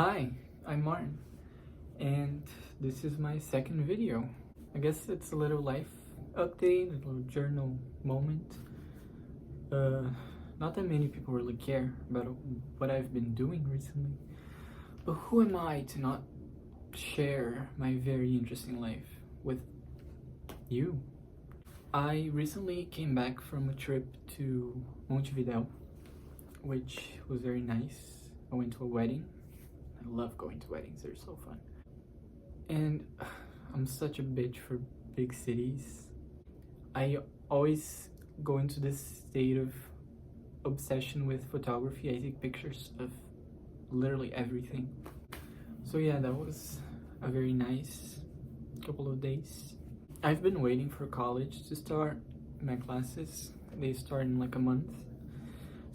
Hi, I'm Martin, and this is my second video. I guess it's a little life update, a little journal moment. Not that many people really care about what I've been doing recently, but who am I to not share my very interesting life with you? I recently came back from a trip to Montevideo, which was very nice. I went to a wedding. I love going to weddings, they're so fun. And I'm such a bitch for big cities. I always go into this state of obsession with photography. I take pictures of literally everything. So yeah, that was a very nice couple of days. I've been waiting for college to start my classes. They start in like a month.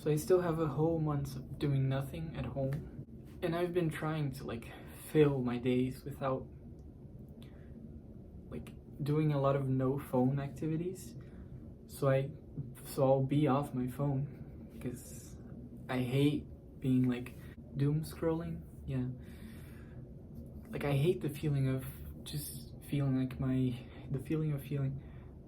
So I still have a whole month of doing nothing at home. And I've been trying to fill my days without doing a lot of no phone activities. So I'll be off my phone because I hate being doom scrolling. Yeah. I hate the feeling of just feeling the feeling of feeling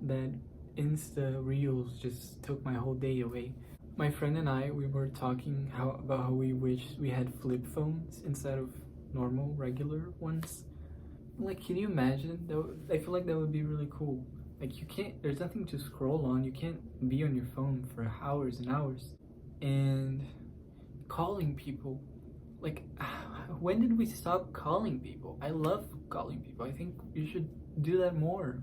that Insta Reels just took my whole day away. My friend and I, we were talking about how we wish we had flip phones instead of normal, regular ones. Can you imagine? I feel like that would be really cool. There's nothing to scroll on. You can't be on your phone for hours and hours. And calling people, when did we stop calling people? I love calling people. I think you should do that more.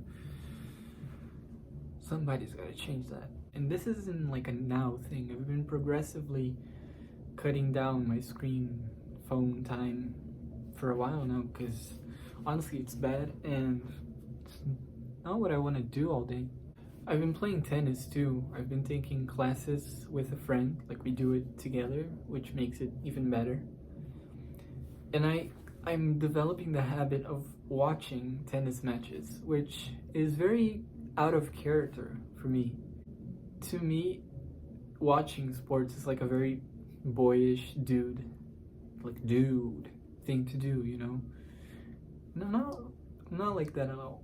Somebody's gotta change that. And this isn't a now thing. I've been progressively cutting down my phone time for a while now because honestly it's bad and it's not what I want to do all day. I've been playing tennis too. I've been taking classes with a friend, we do it together, which makes it even better. And I'm developing the habit of watching tennis matches, which is very out of character for me. To me, watching sports is a very boyish dude thing to do, you know? No, I'm not like that at all.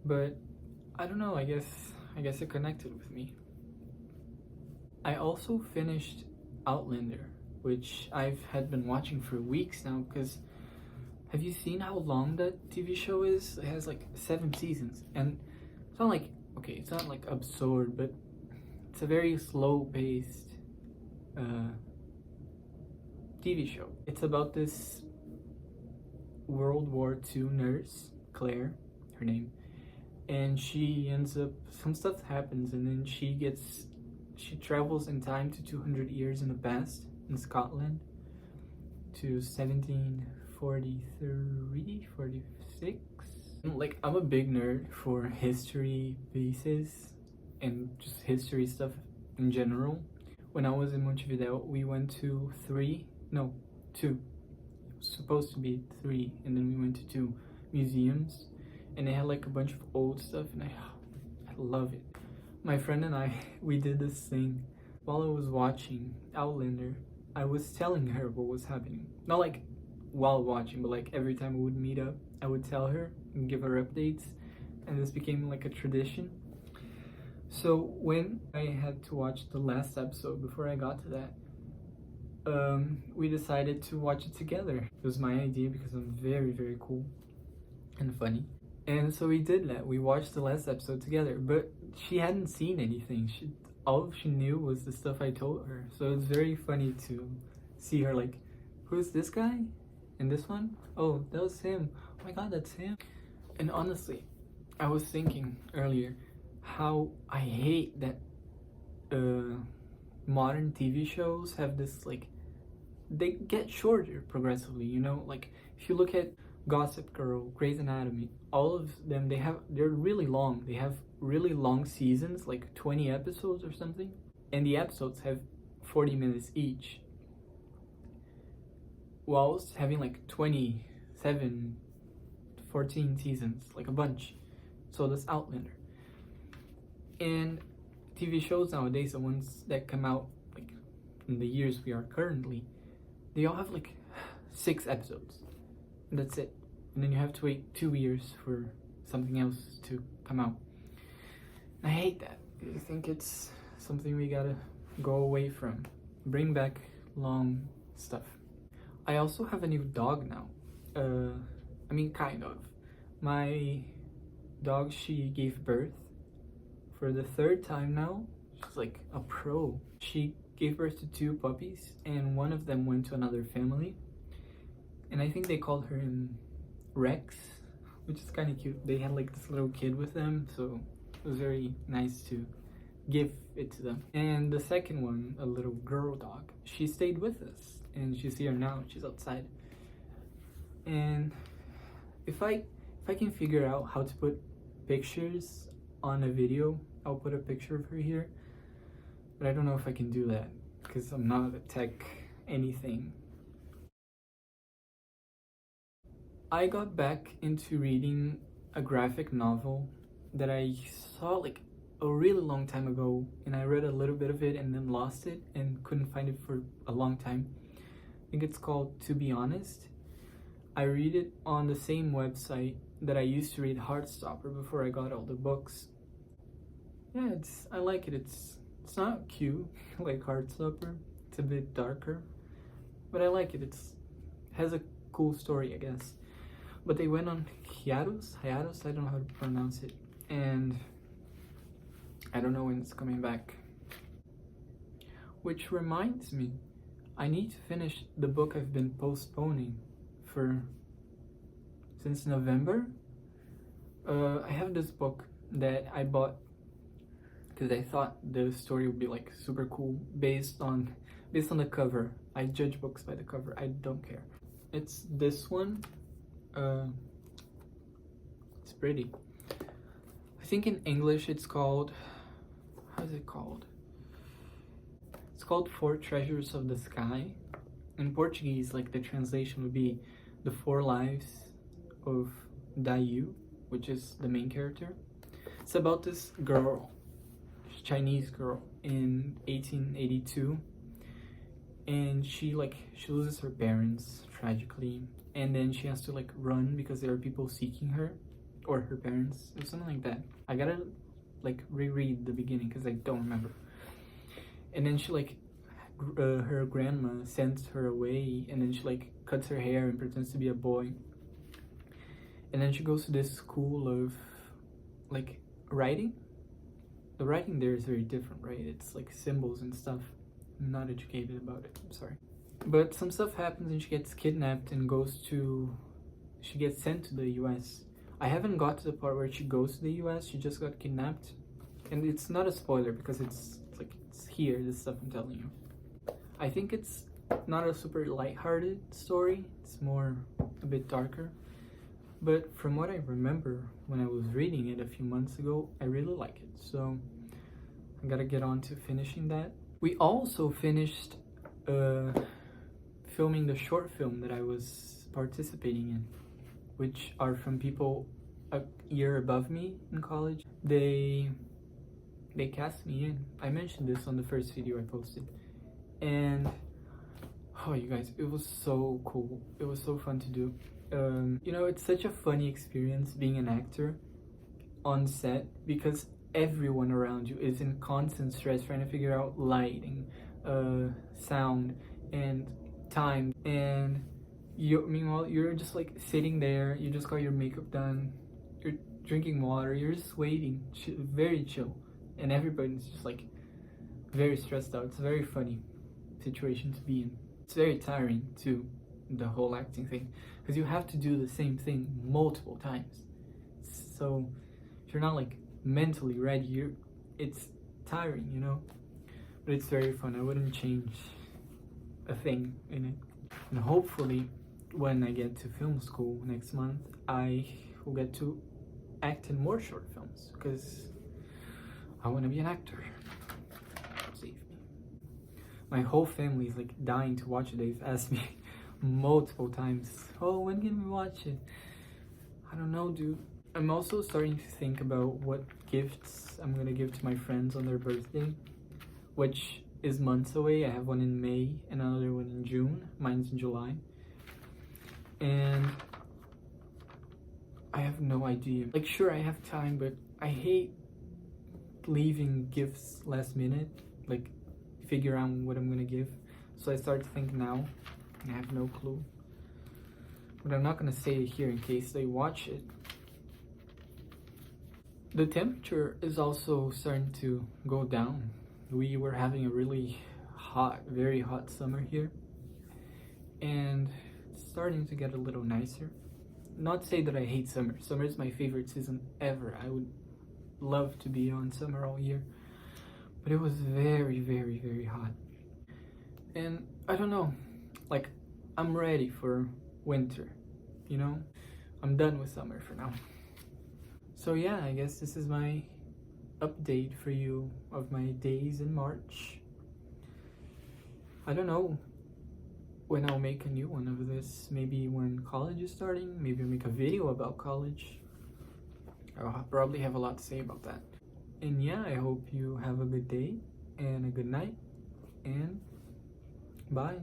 But I don't know, I guess it connected with me. I also finished Outlander, which I've had been watching for weeks now because have you seen how long that TV show is? It has 7 seasons, and it's not it's not absurd, but it's a very slow-paced TV show. It's about this World War II nurse, Claire, her name, and she ends up, some stuff happens, and then she travels in time to 200 years in the past in Scotland to 1743, 46. I'm a big nerd for history pieces and just history stuff in general. When I was in Montevideo, we went to 2. It was supposed to be 3, and then we went to 2 museums, and they had a bunch of old stuff, and I love it. My friend and I, we did this thing while I was watching Outlander. I was telling her what was happening. Not while watching, but every time we would meet up, I would tell her and give her updates, and this became a tradition. So when I had to watch the last episode, before I got to that, we decided to watch it together. It was my idea because I'm very, very cool and funny. And so we did that. We watched the last episode together, but she hadn't seen anything. All she knew was the stuff I told her. So it's very funny to see her who's this guy? And this one? Oh, that was him. Oh my god, that's him. And honestly, I was thinking earlier how I hate that modern TV shows have this they get shorter progressively, you know? If you look at Gossip Girl, Grey's Anatomy, all of them, they're really long. They have really long seasons, 20 episodes or something, and the episodes have 40 minutes each, whilst having 27, 14 seasons, a bunch. So that's Outlander. And TV shows nowadays, the ones that come out in the years we are currently, they all have like 6 episodes. And that's it. And then you have to wait 2 years for something else to come out. And I hate that. I think it's something we gotta go away from. Bring back long stuff. I also have a new dog now. I mean, kind of. My dog, she gave birth for the 3rd time now. She's like a pro. She gave birth to 2 puppies, and one of them went to another family. And I think they called her Rex, which is kind of cute. They had like this little kid with them, so it was very nice to give it to them. And the second one, a little girl dog, she stayed with us, and she's here now. She's outside. And if I can figure out how to put pictures on a video, I'll put a picture of her here. But I don't know if I can do that because I'm not a tech anything. I got back into reading a graphic novel that I saw like a really long time ago, and I read a little bit of it and then lost it and couldn't find it for a long time. I think it's called To Be Honest. I read it on the same website that I used to read Heartstopper before I got all the books. Yeah, I like it. It's not cute like Heartstopper. It's a bit darker, but I like it. It has a cool story, I guess. But they went on hiatus, I don't know how to pronounce it, and I don't know when it's coming back. Which reminds me, I need to finish the book I've been postponing since November. I have this book that I bought because I thought the story would be like super cool based on the cover. I judge books by the cover. I don't care. It's this one. It's pretty. I think in English it's called, how is it called? It's called Four Treasures of the Sky. In Portuguese, like the translation would be The Four Lives of Dayu, which is the main character. It's about this girl, Chinese girl in 1882, and she loses her parents tragically, and then she has to like run because there are people seeking her or her parents or something like that. I gotta like reread the beginning because I don't remember. And then she her grandma sends her away, and then she like cuts her hair and pretends to be a boy. And then she goes to this school of like writing. The writing there is very different, right? It's like symbols and stuff. I'm not educated about it, I'm sorry. But some stuff happens and she gets kidnapped and she gets sent to the US. I haven't got to the part where she goes to the US, she just got kidnapped. And it's not a spoiler because it's here, this stuff I'm telling you. I think it's not a super lighthearted story, it's more a bit darker. But from what I remember when I was reading it a few months ago, I really like it. So I gotta get on to finishing that. We also finished filming the short film that I was participating in, which are from people a year above me in college. They cast me in. I mentioned this on the first video I posted. And oh, you guys, it was so cool. It was so fun to do. You know, it's such a funny experience being an actor on set because everyone around you is in constant stress trying to figure out lighting, sound, and time. And meanwhile, you're just like sitting there, you just got your makeup done, you're drinking water, you're just waiting, very chill. And everybody's just like very stressed out. It's a very funny situation to be in. It's very tiring too, the whole acting thing, because you have to do the same thing multiple times. So if you're not like mentally ready, it's tiring, you know. But it's very fun. I wouldn't change a thing in it. And hopefully when I get to film school next month, I will get to act in more short films because I want to be an actor. Save me. My whole family is like dying to watch it. They've asked me multiple times, oh, when can we watch it? I don't know, dude. I'm also starting to think about what gifts I'm gonna give to my friends on their birthday, which is months away. I have one in May and another one in June. Mine's in July. And I have no idea. Like, sure, I have time, but I hate leaving gifts last minute. Like, figure out what I'm gonna give. So I start to think now. I have no clue. But I'm not gonna say it here in case they watch it. The temperature is also starting to go down. We were having a really hot, very hot summer here. And it's starting to get a little nicer. Not say that I hate summer. Summer is my favorite season ever. I would love to be on summer all year. But it was very, very, very hot. And I don't know, like, I'm ready for winter, you know? I'm done with summer for now. So yeah, I guess this is my update for you of my days in March. I don't know when I'll make a new one of this. Maybe when college is starting. Maybe I'll make a video about college. I'll probably have a lot to say about that. And yeah, I hope you have a good day and a good night. And bye.